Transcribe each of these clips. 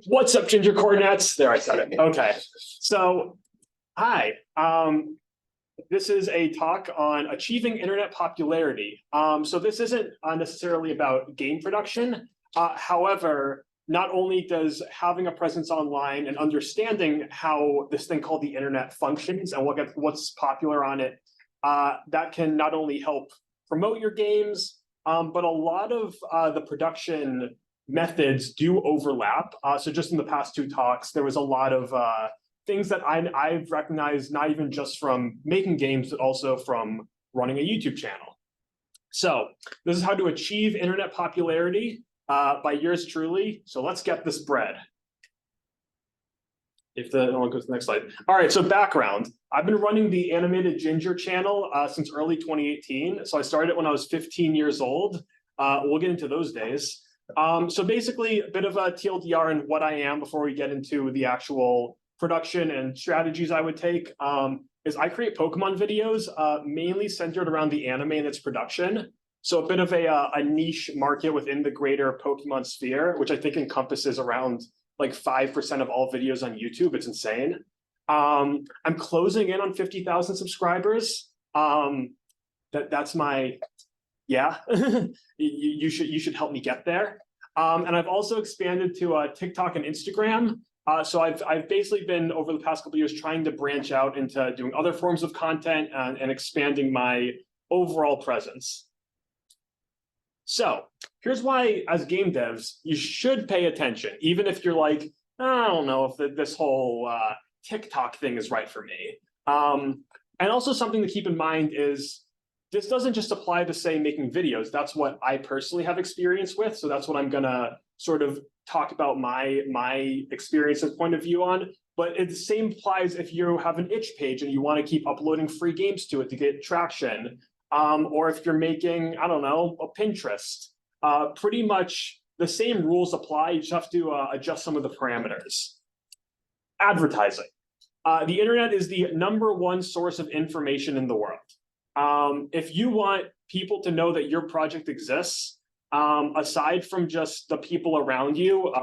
What's up, Ginger Coordinates? There, I said it. Okay. So, hi. This is a talk on achieving internet popularity. So this isn't necessarily about game production. However, not only does having a presence online and understanding how this thing called the internet functions and what's popular on it, that can not only help promote your games, but a lot of the production methods do overlap. So just in the past two talks, there was a lot of things that I've recognized, not even just from making games, but also from running a YouTube channel. So this is how to achieve internet popularity by yours truly. So let's get this bread. If the one goes to the next slide. All right, so background. I've been running the Animated Ginger channel since early 2018. So I started when I was 15 years old. We'll get into those days. So basically, a bit of a TLDR in what I am before we get into the actual production and strategies I would take, is I create Pokemon videos mainly centered around the anime and its production. So a bit of a niche market within the greater Pokemon sphere, which I think encompasses around like 5% of all videos on YouTube. It's insane. I'm closing in on 50,000 subscribers. That's my, yeah, you should help me get there. And I've also expanded to TikTok and Instagram. So I've basically been, over the past couple of years, trying to branch out into doing other forms of content and expanding my overall presence. So here's why, as game devs, you should pay attention, even if you're like, I don't know if this whole TikTok thing is right for me. And also something to keep in mind is this doesn't just apply to, say, making videos. That's what I personally have experience with. So that's what I'm going to sort of talk about my experience and point of view on. But the same applies if you have an itch page and you want to keep uploading free games to it to get traction. Or if you're making, I don't know, a Pinterest. Pretty much the same rules apply. You just have to adjust some of the parameters. Advertising. The internet is the #1 source of information in the world. If you want people to know that your project exists, aside from just the people around you,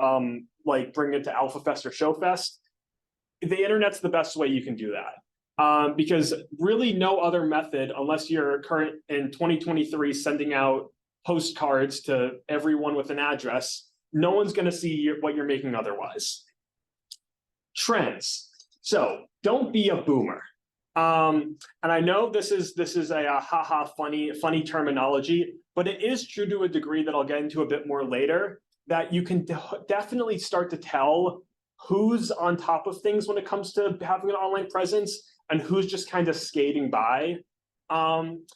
like bring it to Alpha Fest or Show Fest, the internet's the best way you can do that. Because really no other method, unless you're current in 2023 sending out postcards to everyone with an address, no one's going to see what you're making otherwise. Trends. So don't be a boomer. And I know this is a haha funny terminology, but it is true to a degree that I'll get into a bit more later, that you can definitely start to tell who's on top of things when it comes to having an online presence and who's just kind of skating by.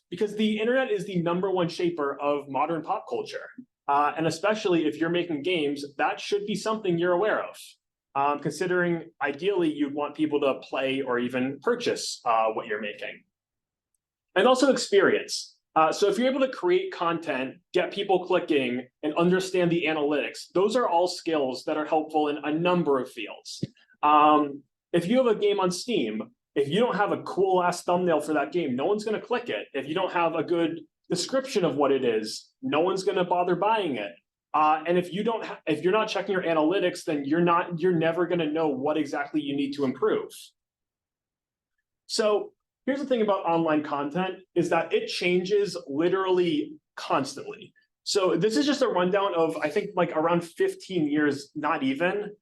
Because the internet is the #1 shaper of modern pop culture. And especially if you're making games, that should be something you're aware of. Considering ideally you'd want people to play or even purchase what you're making. And also experience. So if you're able to create content, get people clicking, and understand the analytics, those are all skills that are helpful in a number of fields. If you have a game on Steam, if you don't have a cool ass thumbnail for that game, no one's going to click it. If you don't have a good description of what it is, no one's going to bother buying it. And if you're not checking your analytics, then you're never going to know what exactly you need to improve. So here's the thing about online content is that it changes literally constantly. So this is just a rundown of, I think, like around 15 years, not even.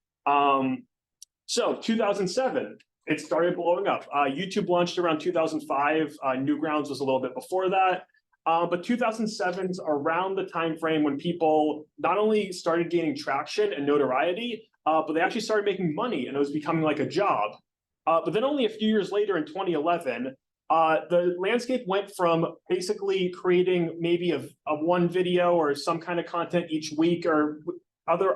So 2007, it started blowing up. YouTube launched around 2005. Newgrounds was a little bit before that. But 2007's around the time frame when people not only started gaining traction and notoriety, but they actually started making money, and it was becoming like a job. But then only a few years later in 2011, the landscape went from basically creating maybe a one video or some kind of content each week or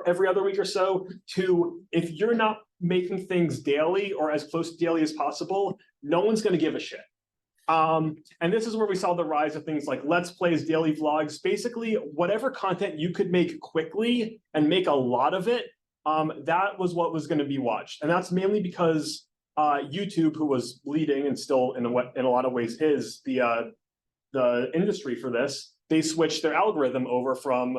every other week or so, to if you're not making things daily or as close to daily as possible, no one's going to give a shit. And this is where we saw the rise of things like Let's Plays, daily vlogs, basically whatever content you could make quickly and make a lot of it, that was what was going to be watched. And that's mainly because YouTube, who was leading and still in a lot of ways is the industry for this, they switched their algorithm over from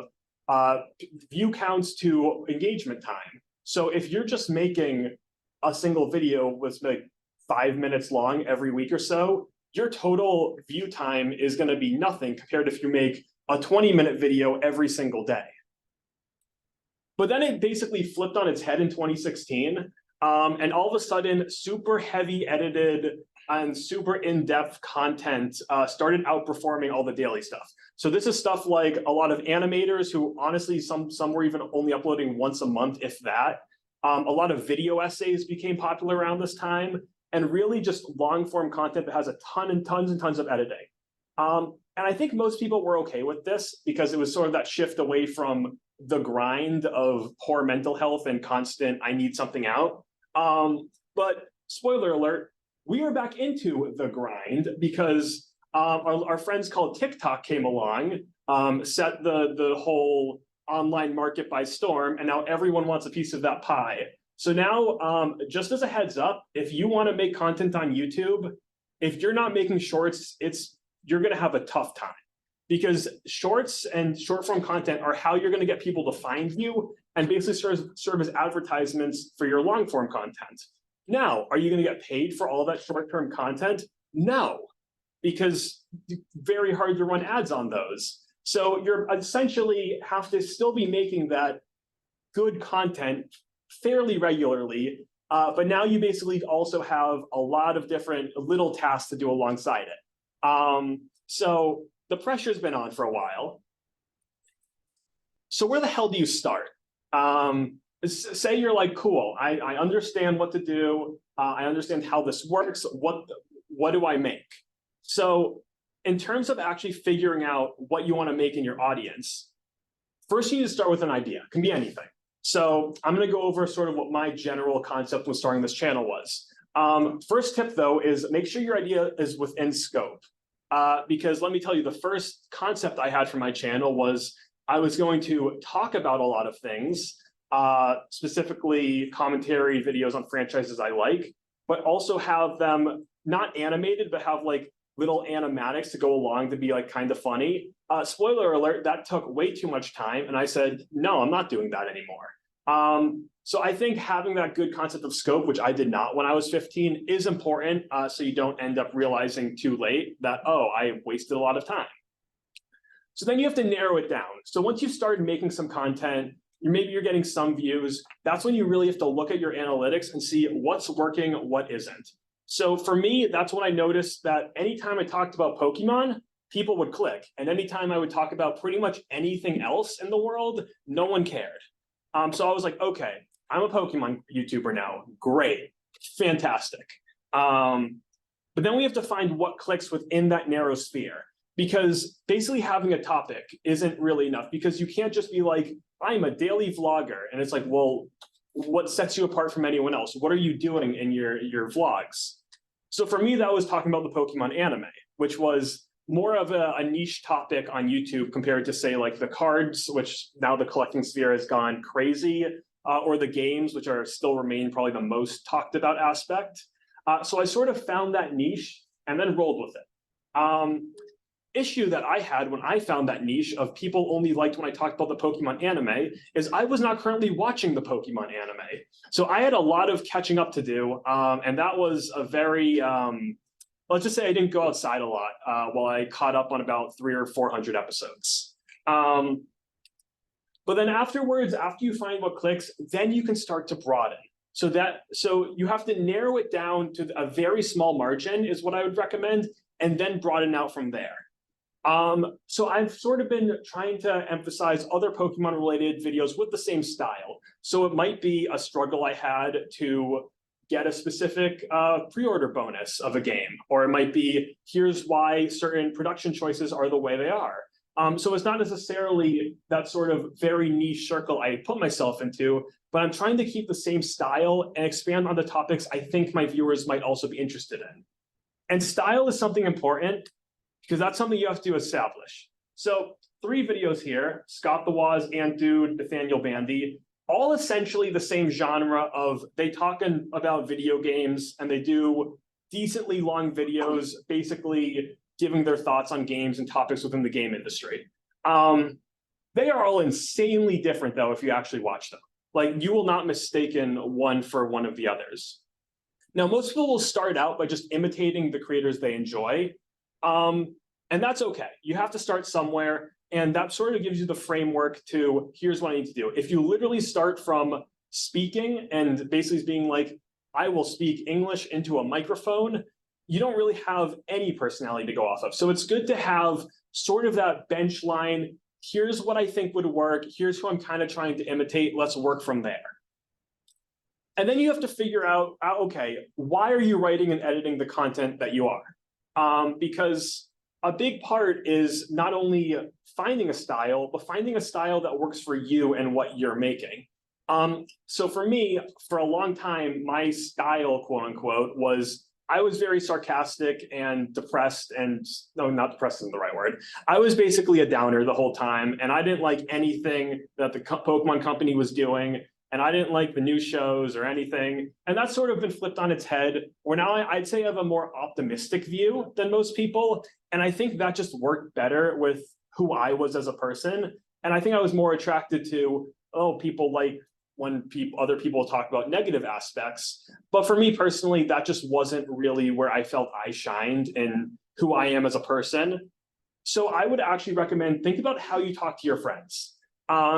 view counts to engagement time. So if you're just making a single video with like 5 minutes long every week or so, your total view time is going to be nothing compared to if you make a 20-minute video every single day. But then it basically flipped on its head in 2016. And all of a sudden, super heavy edited and super in-depth content started outperforming all the daily stuff. So this is stuff like a lot of animators who honestly, some were even only uploading once a month, if that. A lot of video essays became popular around this time, and really just long form content that has a ton and tons and tons of editing. And I think most people were okay with this because it was sort of that shift away from the grind of poor mental health and constant, I need something out. But spoiler alert, we are back into the grind because our friends called TikTok came along, set the whole online market by storm, and now everyone wants a piece of that pie. So now, just as a heads up, if you want to make content on YouTube, if you're not making shorts, you're going to have a tough time, because shorts and short form content are how you're going to get people to find you and basically serve as advertisements for your long form content. Now, are you going to get paid for all that short term content? No, because it's very hard to run ads on those. So you're essentially have to still be making that good content fairly regularly, but now you basically also have a lot of different little tasks to do alongside it. So the pressure's been on for a while. So where the hell do you start? Say you're like, cool, I understand what to do. I understand how this works. What do I make? So in terms of actually figuring out what you want to make in your audience, first you need to start with an idea. It can be anything. So I'm going to go over sort of what my general concept when starting this channel was. First tip, though, is make sure your idea is within scope. Because let me tell you, the first concept I had for my channel was I was going to talk about a lot of things, specifically commentary videos on franchises I like, but also have them not animated, but have like little animatics to go along to be like kind of funny. Spoiler alert, that took way too much time. And I said, no, I'm not doing that anymore. So I think having that good concept of scope, which I did not when I was 15, is important, so you don't end up realizing too late that, oh, I wasted a lot of time. So then you have to narrow it down. So once you've started making some content, maybe you're getting some views, that's when you really have to look at your analytics and see what's working, what isn't. So for me, that's when I noticed that anytime I talked about Pokemon, people would click. And anytime I would talk about pretty much anything else in the world, no one cared. So I was like, okay, I'm a Pokemon YouTuber now. Great, fantastic. But then we have to find what clicks within that narrow sphere, because basically having a topic isn't really enough, because you can't just be like, I'm a daily vlogger. And it's like, well, what sets you apart from anyone else? What are you doing in your vlogs? So for me, that was talking about the Pokemon anime, which was more of a niche topic on YouTube compared to, say, like the cards, which now the collecting sphere has gone crazy, or the games, which are still remain probably the most talked about aspect. So I sort of found that niche and then rolled with it. Issue that I had when I found that niche of people only liked when I talked about the Pokemon anime is I was not currently watching the Pokemon anime. So I had a lot of catching up to do, and that was a very, let's just say I didn't go outside a lot while I caught up on about 300 or 400 episodes. But then afterwards, after you find what clicks, then you can start to broaden. So you have to narrow it down to a very small margin is what I would recommend, and then broaden out from there. So I've sort of been trying to emphasize other Pokemon related videos with the same style. So it might be a struggle I had to get a specific pre-order bonus of a game, or it might be, here's why certain production choices are the way they are. So it's not necessarily that sort of very niche circle I put myself into, but I'm trying to keep the same style and expand on the topics I think my viewers might also be interested in. And style is something important, because that's something you have to establish. So 3 videos here, Scott the Woz, Ant Dude, Nathaniel Bandy, all essentially the same genre of they talk about video games and they do decently long videos, basically giving their thoughts on games and topics within the game industry. They are all insanely different, though, if you actually watch them. Like, you will not mistaken one for one of the others. Now, most people will start out by just imitating the creators they enjoy. And that's okay. You have to start somewhere. And that sort of gives you the framework to, here's what I need to do. If you literally start from speaking and basically being like, I will speak English into a microphone, you don't really have any personality to go off of. So it's good to have sort of that bench line. Here's what I think would work. Here's who I'm kind of trying to imitate. Let's work from there. And then you have to figure out, okay, why are you writing and editing the content that you are? Because a big part is not only finding a style, but finding a style that works for you and what you're making. So for me, for a long time, my style, quote unquote, was I was very sarcastic and depressed, and no, not depressed isn't the right word. I was basically a downer the whole time, and I didn't like anything that the Pokemon company was doing. And I didn't like the new shows or anything. And that's sort of been flipped on its head, where now I'd say I have a more optimistic view than most people. And I think that just worked better with who I was as a person. And I think I was more attracted to, oh, people like when other people talk about negative aspects. But for me personally, that just wasn't really where I felt I shined in who I am as a person. So I would actually recommend, think about how you talk to your friends.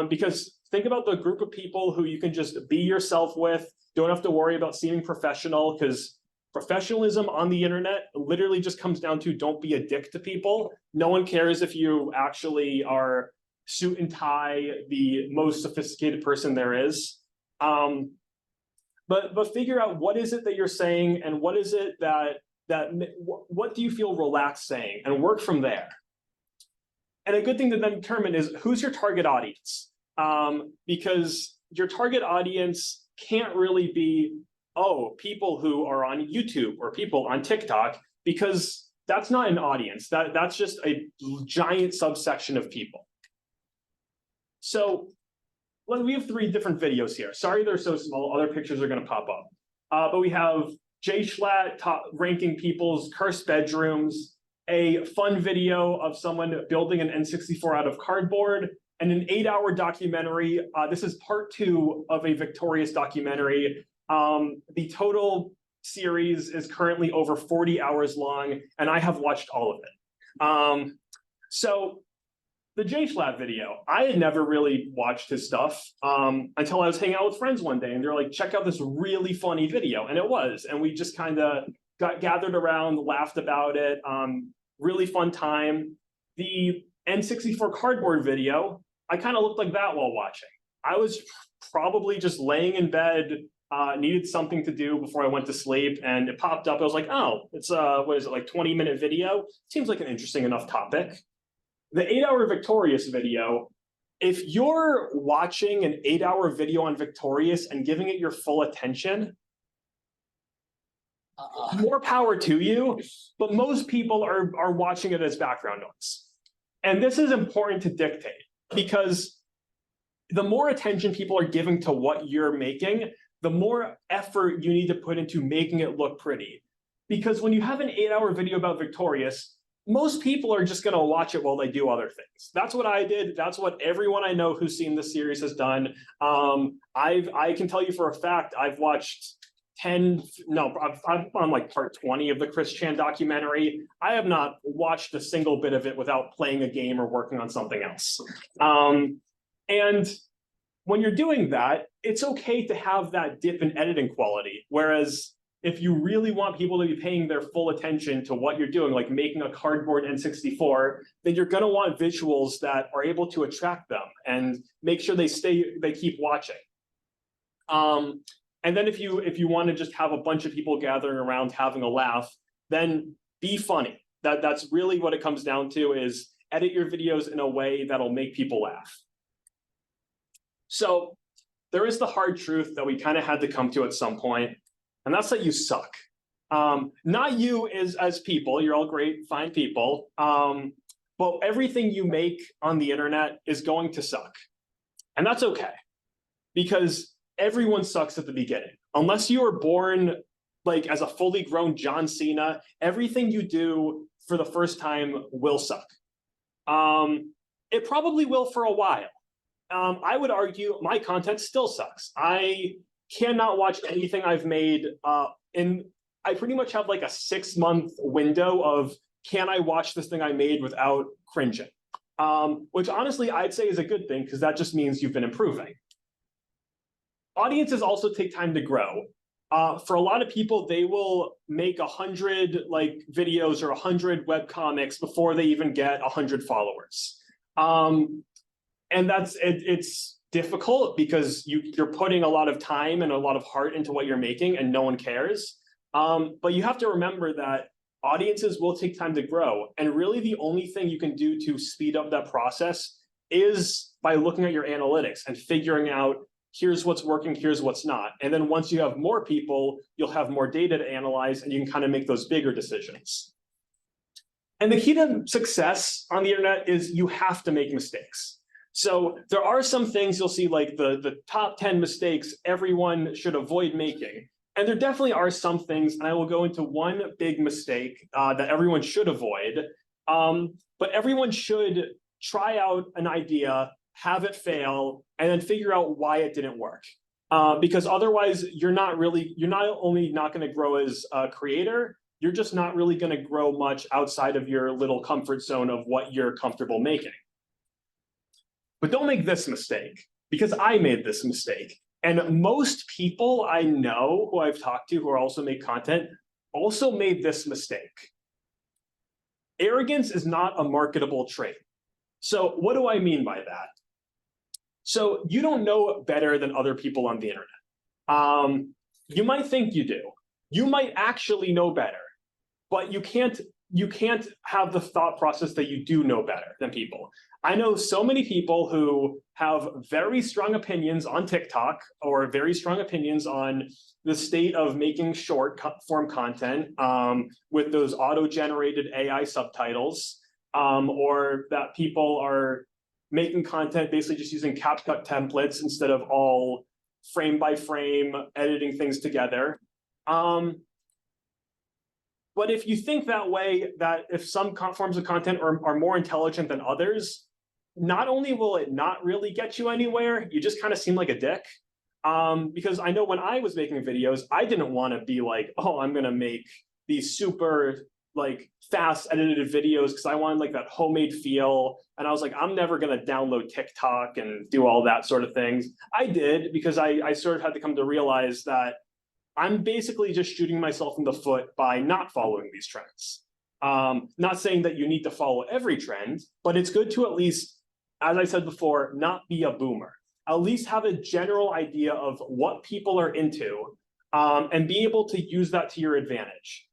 Because think about the group of people who you can just be yourself with, don't have to worry about seeming professional, because professionalism on the internet literally just comes down to don't be a dick to people. No one cares if you actually are suit and tie, the most sophisticated person there is. But figure out what is it that you're saying, and what is it what do you feel relaxed saying, and work from there. And a good thing to then determine is, who's your target audience? Because your target audience can't really be, oh, people who are on YouTube or people on TikTok, because that's not an audience. That's just a giant subsection of people. So we have 3 different videos here. Sorry they're so small, other pictures are gonna pop up. But we have Jay Schlatt ranking people's cursed bedrooms, a fun video of someone building an N64 out of cardboard, and an 8-hour documentary. This is part 2 of a Victorious documentary. The total series is currently over 40 hours long, and I have watched all of it. So the Jay Schlatt video, I had never really watched his stuff until I was hanging out with friends one day, and they're like, check out this really funny video, and it was. And we just kind of got gathered around, laughed about it, really fun time. The N64 cardboard video, I kind of looked like that while watching. I was probably just laying in bed, needed something to do before I went to sleep, and it popped up. I was like, oh, it's what is it, like 20-minute video? Seems like an interesting enough topic. The 8-hour Victorious video, if you're watching an 8-hour video on Victorious and giving it your full attention, more power to you, but most people are watching it as background noise. And this is important to dictate, because the more attention people are giving to what you're making, the more effort you need to put into making it look pretty. Because when you have an 8-hour video about Victorious, most people are just gonna watch it while they do other things. That's what I did. That's what everyone I know who's seen this series has done. I can tell you for a fact, I've watched I'm on like part 20 of the Chris Chan documentary. I have not watched a single bit of it without playing a game or working on something else. And when you're doing that, it's okay to have that dip in editing quality. Whereas if you really want people to be paying their full attention to what you're doing, like making a cardboard N64, then you're gonna want visuals that are able to attract them and make sure they keep watching. And then if you want to just have a bunch of people gathering around having a laugh, then be funny. That's really what it comes down to, is edit your videos in a way that'll make people laugh. So there is the hard truth that we kind of had to come to at some point, and that's that you suck. Not you as people, you're all great, fine people, but everything you make on the internet is going to suck. And that's okay, because everyone sucks at the beginning. Unless you were born like as a fully grown John Cena, everything you do for the first time will suck. It probably will for a while. I would argue my content still sucks. I cannot watch anything I've made I pretty much have like a 6-month window of can I watch this thing I made without cringing? Which honestly I'd say is a good thing because that just means you've been improving. Audiences also take time to grow. For a lot of people, they will make 100 like videos or 100 web comics before they even get 100 followers. And it's difficult because you're putting a lot of time and a lot of heart into what you're making and no one cares. But you have to remember that audiences will take time to grow. And really the only thing you can do to speed up that process is by looking at your analytics and figuring out here's what's working, here's what's not. And then once you have more people, you'll have more data to analyze and you can kind of make those bigger decisions. And the key to success on the internet is you have to make mistakes. So there are some things you'll see like the top 10 mistakes everyone should avoid making. And there definitely are some things, and I will go into one big mistake that everyone should avoid. But everyone should try out an idea, have it fail, and then figure out why it didn't work. Because otherwise, you're not only not going to grow as a creator, you're just not really going to grow much outside of your little comfort zone of what you're comfortable making. But don't make this mistake, because I made this mistake. And most people I know who I've talked to who also make content also made this mistake. Arrogance is not a marketable trait. So what do I mean by that? So you don't know better than other people on the internet. You might think you do. You might actually know better, but you can't have the thought process that you do know better than people. I know so many people who have very strong opinions on TikTok or very strong opinions on the state of making short form content with those auto-generated AI subtitles, or that people are making content basically just using CapCut templates instead of all frame by frame editing things together. But if you think that way, that if some forms of content are more intelligent than others, not only will it not really get you anywhere, you just kind of seem like a dick. Because I know when I was making videos, I didn't want to be like, oh, I'm going to make these super like fast edited videos because I wanted like that homemade feel. And I was like, I'm never going to download TikTok and do all that sort of things. I did because I sort of had to come to realize that I'm basically just shooting myself in the foot by not following these trends. Not saying that you need to follow every trend, but it's good to at least, as I said before, not be a boomer. At least have a general idea of what people are into and be able to use that to your advantage.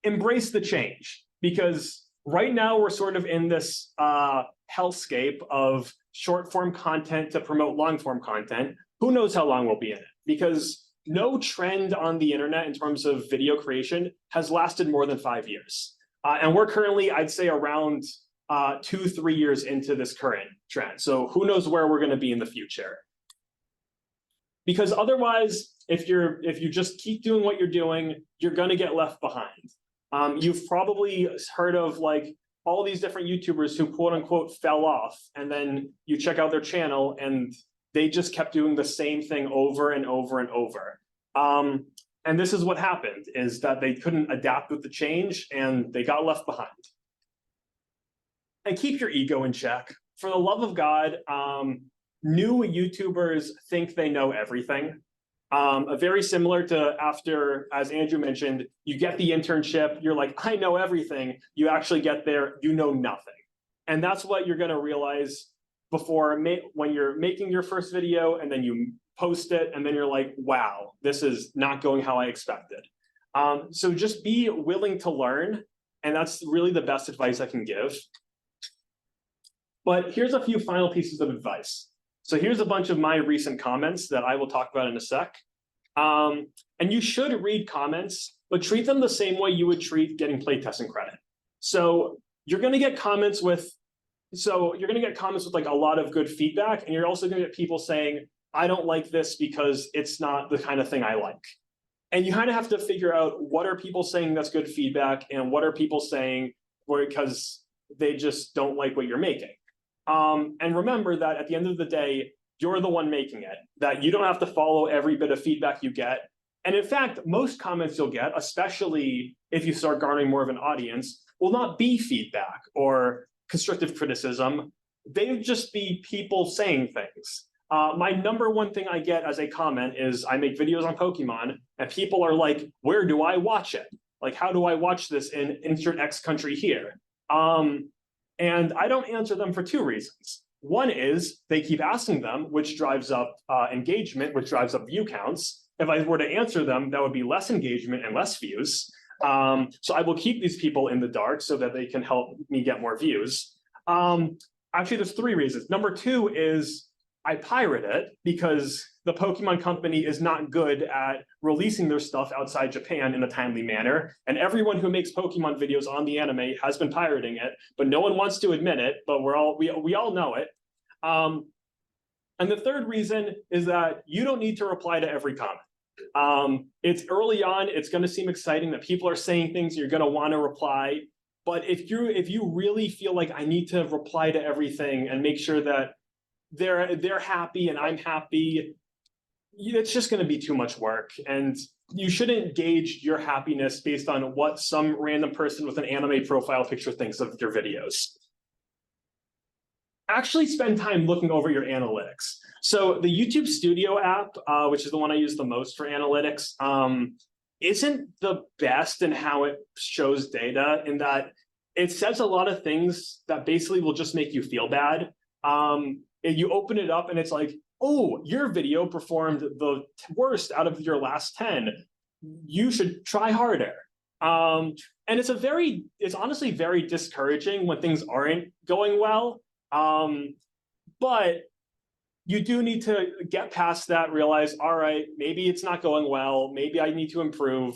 Embrace the change, because right now we're sort of in this hellscape of short form content to promote long form content. Who knows how long we'll be in it? Because no trend on the internet in terms of video creation has lasted more than 5 years. And we're currently, I'd say, around 2-3 years into this current trend. So who knows where we're going to be in the future? Because otherwise, if you just keep doing what you're doing, you're going to get left behind. You've probably heard of like all these different YouTubers who quote unquote fell off, and then you check out their channel and they just kept doing the same thing over and over and over. And this is what happened, is that they couldn't adapt with the change and they got left behind. And keep your ego in check. For the love of God, new YouTubers think they know everything. Very similar to after, as Andrew mentioned, you get the internship, you're like, I know everything. You actually get there, you know nothing. And that's what you're gonna realize when you're making your first video and then you post it and then you're like, wow, this is not going how I expected. So just be willing to learn, and that's really the best advice I can give. But here's a few final pieces of advice. So here's a bunch of my recent comments that I will talk about in a sec. And you should read comments, but treat them the same way you would treat getting playtesting credit. So you're gonna get comments with like a lot of good feedback, and you're also gonna get people saying, I don't like this because it's not the kind of thing I like. And you kind of have to figure out what are people saying that's good feedback and what are people saying because they just don't like what you're making. And remember that at the end of the day, you're the one making it, that you don't have to follow every bit of feedback you get. And in fact, most comments you'll get, especially if you start garnering more of an audience, will not be feedback or constructive criticism. They'll just be people saying things. My number one thing I get as a comment is I make videos on Pokemon and people are like, where do I watch it? Like, how do I watch this in insert X country here? And I don't answer them for two reasons. One is they keep asking them, which drives up engagement, which drives up view counts. If I were to answer them, that would be less engagement and less views. So I will keep these people in the dark so that they can help me get more views. Actually, there's three reasons. Number two is I pirate it because the Pokemon company is not good at releasing their stuff outside Japan in a timely manner. And everyone who makes Pokemon videos on the anime has been pirating it, but no one wants to admit it, but we all know it. And the third reason is that you don't need to reply to every comment. It's early on, it's gonna seem exciting that people are saying things, you're gonna wanna reply. But if you really feel like I need to reply to everything and make sure that they're happy and I'm happy, it's just going to be too much work. And you shouldn't gauge your happiness based on what some random person with an anime profile picture thinks of your videos. Actually spend time looking over your analytics. So the YouTube Studio app, which is the one I use the most for analytics, isn't the best in how it shows data, in that it says a lot of things that basically will just make you feel bad. You open it up and it's like, oh, your video performed the worst out of your last 10. You should try harder. And it's honestly very discouraging when things aren't going well. But you do need to get past that, realize, all right, maybe it's not going well. Maybe I need to improve.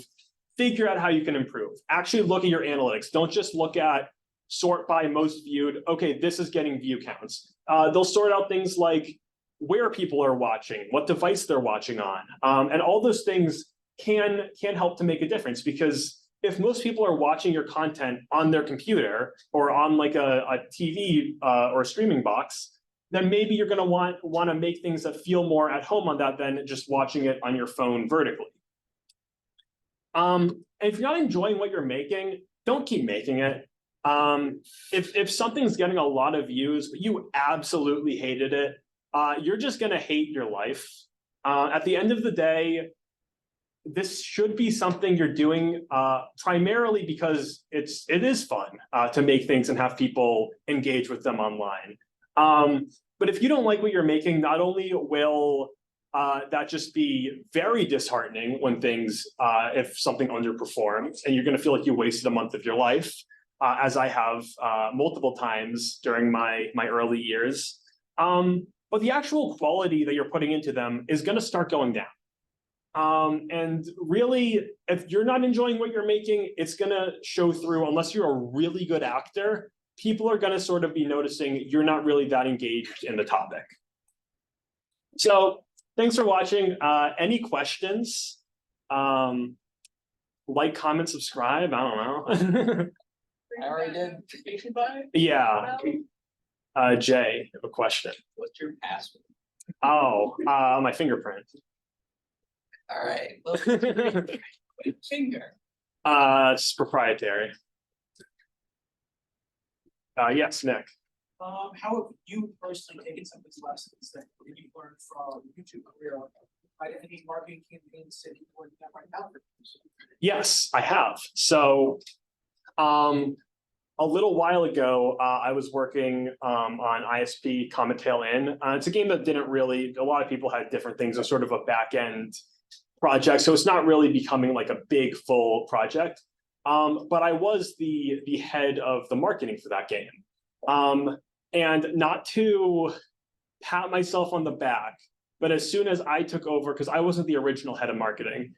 Figure out how you can improve. Actually look at your analytics. Don't just look at sort by most viewed. Okay, this is getting view counts. They'll sort out things like where people are watching, what device they're watching on. And all those things can help to make a difference, because if most people are watching your content on their computer or on like a TV or a streaming box, then maybe you're gonna want to make things that feel more at home on that than just watching it on your phone vertically. And if you're not enjoying what you're making, don't keep making it. If something's getting a lot of views, but you absolutely hated it, you're just gonna hate your life. At the end of the day, this should be something you're doing primarily because it is fun to make things and have people engage with them online. But if you don't like what you're making, not only will that just be very disheartening when things, if something underperforms, and you're gonna feel like you wasted a month of your life, as I have multiple times during my early years. But the actual quality that you're putting into them is gonna start going down. And really, if you're not enjoying what you're making, it's gonna show through. Unless you're a really good actor, people are gonna sort of be noticing you're not really that engaged in the topic. So thanks for watching. Any questions? Like, comment, subscribe, I don't know. I already did. Yeah. Jay, I have a question. What's your password? Oh, my fingerprint. All right. Finger. It's proprietary. Yes, Nick. How have you personally taken some of these lessons that you learned from YouTube career? Any marketing campaigns that you working at right now? Yes, I have. So, a little while ago, I was working on ISP Comet Tail Inn. It's a game that didn't really, a lot of people had different things. It was sort of a back end project, so it's not really becoming like a big full project. But I was the head of the marketing for that game. And not to pat myself on the back, but as soon as I took over, because I wasn't the original head of marketing,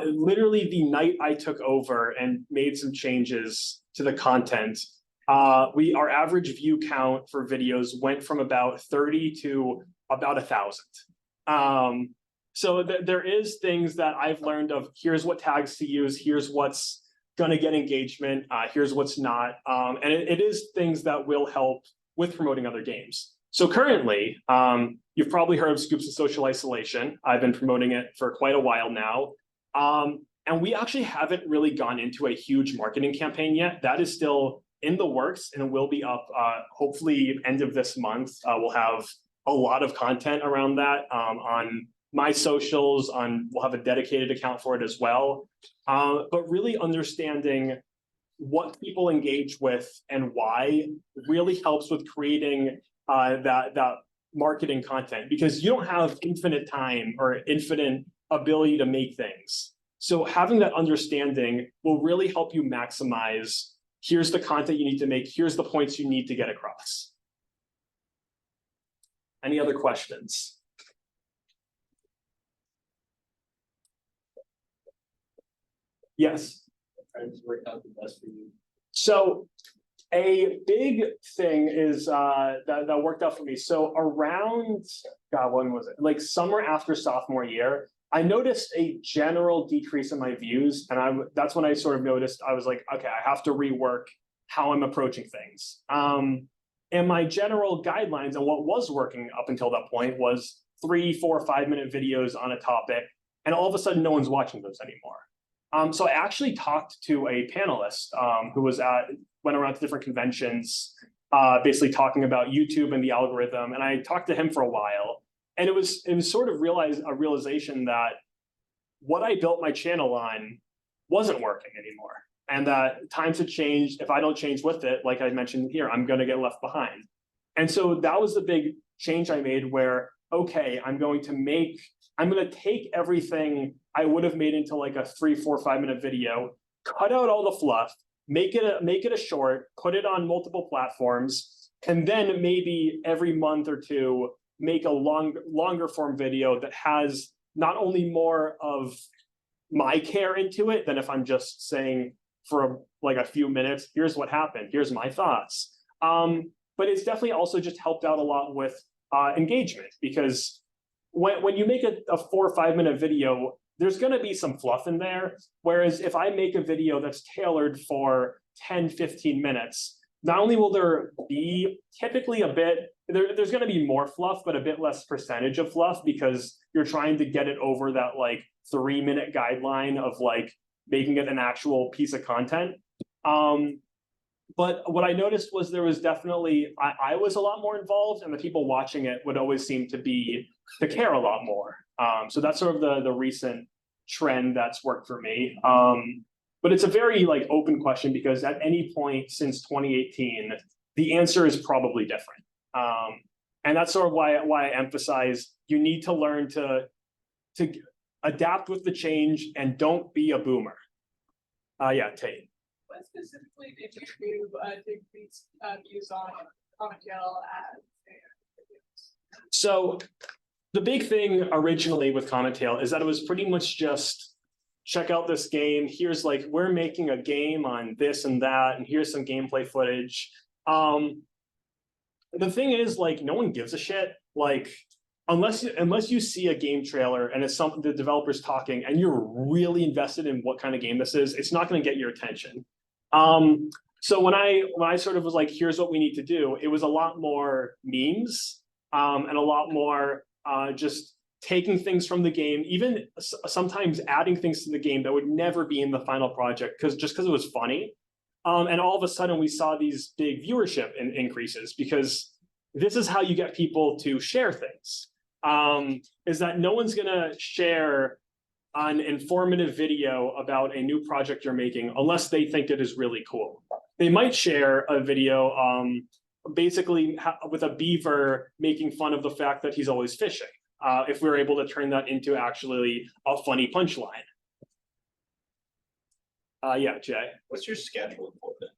literally the night I took over and made some changes to the content, our average view count for videos went from about 30 to about 1,000. So there is things that I've learned of, here's what tags to use, here's what's gonna get engagement, here's what's not. And it is things that will help with promoting other games. So currently, you've probably heard of Scoops of Social Isolation. I've been promoting it for quite a while now. And we actually haven't really gone into a huge marketing campaign yet. That is still in the works and it will be up hopefully end of this month. We'll have a lot of content around that on my socials, we'll have a dedicated account for it as well. But really understanding what people engage with and why really helps with creating that marketing content, because you don't have infinite time or infinite ability to make things. So having that understanding will really help you maximize, here's the content you need to make, here's the points you need to get across. Any other questions? Yes. Work out the best for you. So a big thing is that worked out for me. So around, God, when was it? Like summer after sophomore year, I noticed a general decrease in my views. And that's when I sort of noticed, I was like, okay, I have to rework how I'm approaching things. And my general guidelines and what was working up until that point was 3, 4, 5-minute videos on a topic. And all of a sudden, no one's watching those anymore. So I actually talked to a panelist who went around to different conventions, basically talking about YouTube and the algorithm. And I talked to him for a while. And it was sort of a realization that what I built my channel on wasn't working anymore. And that times had changed. If I don't change with it, like I mentioned here, I'm going to get left behind. And so that was the big change I made where, okay, I'm going to take everything I would have made into like a 3, 4, 5-minute video, cut out all the fluff, make it a short, put it on multiple platforms, and then maybe every month or two, make a longer form video that has not only more of my care into it than if I'm just saying for like a few minutes, here's what happened, here's my thoughts. But it's definitely also just helped out a lot with engagement, because when you make a 4 or 5-minute video, there's going to be some fluff in there. Whereas if I make a video that's tailored for 10, 15 minutes, not only will there be typically there's going to be more fluff, but a bit less percentage of fluff, because you're trying to get it over that like 3-minute guideline of like making it an actual piece of content. But what I noticed was there was definitely, I was a lot more involved, and the people watching it would always seem to care a lot more. So that's sort of the recent trend that's worked for me. But it's a very like open question, because at any point since 2018, the answer is probably different. And that's sort of why I emphasize you need to learn to adapt with the change and don't be a boomer. Yeah, Tate. What specifically did you do to increase views on Commentail ads? So the big thing originally with Commentail is that it was pretty much just check out this game. Here's like, we're making a game on this and that, and here's some gameplay footage. The thing is, like, no one gives a shit. Like, unless you see a game trailer and it's the developer's talking and you're really invested in what kind of game this is, it's not going to get your attention. So when I sort of was like, here's what we need to do, it was a lot more memes and a lot more just taking things from the game, even sometimes adding things to the game that would never be in the final project because it was funny. And all of a sudden we saw these big viewership increases, because this is how you get people to share things. Is that no one's gonna share an informative video about a new project you're making unless they think it is really cool. They might share a video basically with a beaver making fun of the fact that he's always fishing, if we were able to turn that into actually a funny punchline. Yeah, Jay. What's your schedule for it?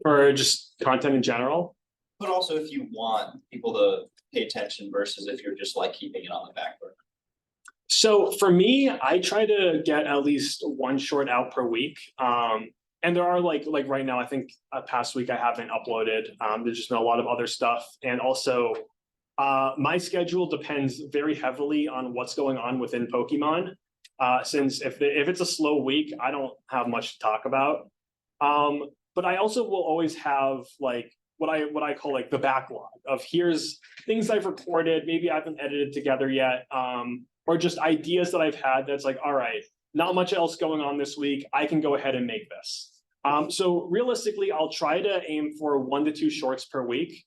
For just content in general? But also if you want people to pay attention versus if you're just like keeping it on the back burner. So for me, I try to get at least one short out per week. And there are like right now, I think past week I haven't uploaded. There's just been a lot of other stuff. And also my schedule depends very heavily on what's going on within Pokemon. Since if it's a slow week, I don't have much to talk about. But I also will always have like what I call like the backlog of here's things I've recorded, maybe I haven't edited together yet, or just ideas that I've had that's like, all right, not much else going on this week. I can go ahead and make this. So realistically, I'll try to aim for 1 to 2 shorts per week.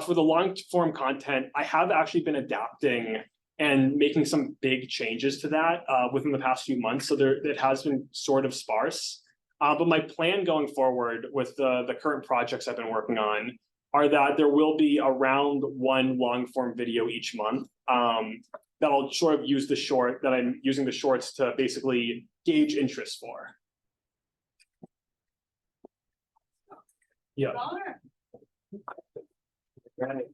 For the long form content, I have actually been adapting and making some big changes to that within the past few months. So it has been sort of sparse. But my plan going forward with the current projects I've been working on are that there will be around 1 long form video each month. That I'll sort of use I'm using the shorts to basically gauge interest for. Yeah. Connor? Right.